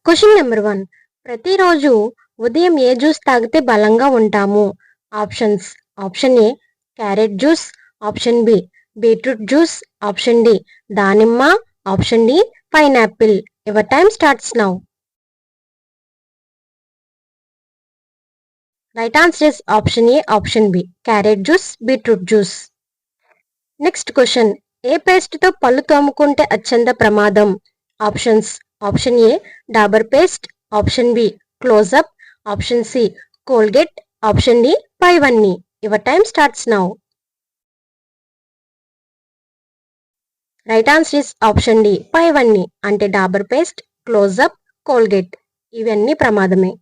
Question number 1. ప్రతిరోజు ఉదయం ఏ juice తాగితే బలంగా ఉంటాము? Options: option A carrot juice, option B beetroot juice, option D దానిమ్మ, option D pineapple. Your time starts now. Right answer is option A, option B carrot juice, beetroot juice. Next question. ఏ paste తో పళ్ళు తోముకుంటే అత్యంత ప్రమాదం? Options: option A Dabur paste, option B Closeup, option C Colgate, option D పైవన్నీ. Your time starts now. Right answer is option D పైవన్నీ. అంటే Dabur paste, closeup, Colgate ఇవన్నీ ప్రమాదమే.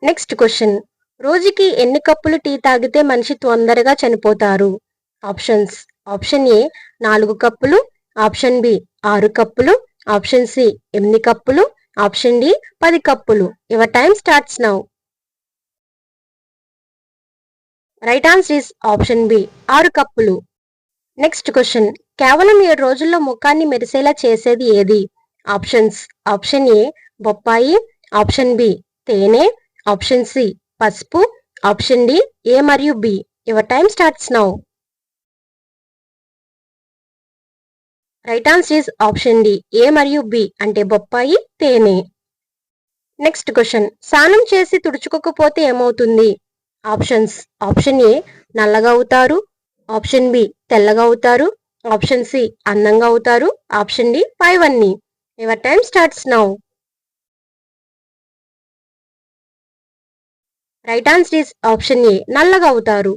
Next question. రోజుకి ఎన్ని కప్పులు టీ తాగితే మనిషి తొందరగా చనిపోతారు? ఆప్షన్స్: ఆప్షన్ ఏ 4 కప్పులు, ఆప్షన్ బి 6 కప్పులు, ఆప్షన్ సి 8 కప్పులు, ఆప్షన్ డి 10 కప్పులు. Your time starts now. Right answer is option B 6 కప్పులు. Next question. కేవలం 7 రోజుల్లో ముఖాన్ని మెరిసేలా చేసేది ఏది? ఆప్షన్స్: ఆప్షన్ ఏ బొప్పాయి, ఆప్షన్ బి తేనె, ఆప్షన్ సి పసుపు, ఆప్షన్ డి ఏ మరియు B. Your time starts now. Right answer is option D A మరియు బి అంటే బొప్పాయి, తేనె. Next question. స్నానం చేసి తుడుచుకోకపోతే ఏమవుతుంది? ఆప్షన్స్: ఆప్షన్ ఏ నల్లగా అవుతారు, ఆప్షన్ బి తెల్లగా అవుతారు, ఆప్షన్ సి అందంగా అవుతారు, ఆప్షన్ డి పైవన్నీ. Your time starts now. Right answer is option A నల్లగా అవుతారు.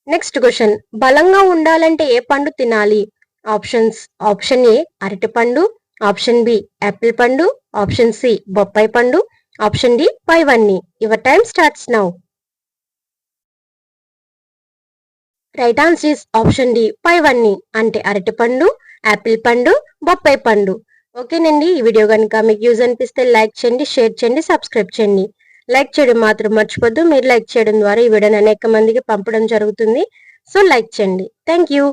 Next question. బలంగా ఉండాలంటే ఏ పండు తినాలి? ఆప్షన్స్: ఆప్షన్ ఏ అరటిపండు, ఆప్షన్ బి యాపిల్ పండు, ఆప్షన్ సి బొప్పాయి పండు, ఆప్షన్ డి పైవన్నీ. Your time starts now. Right answer is option D పైవన్నీ అంటే అరటిపండు, యాపిల్ పండు, బొప్పాయి పండు. ఓకేనండి, ఈ వీడియో కనుక మీకు యూజ్ అనిపిస్తే లైక్ చేయండి, షేర్ చేయండి, సబ్స్క్రైబ్ చేయండి. లైక్ చేయడం మాత్రం మర్చిపోద్దు. మీరు లైక్ చేయడం ద్వారా ఈ వీడియోని అనేక మందికి పంపడం జరుగుతుంది. సో లైక్ చేయండి. Thank you.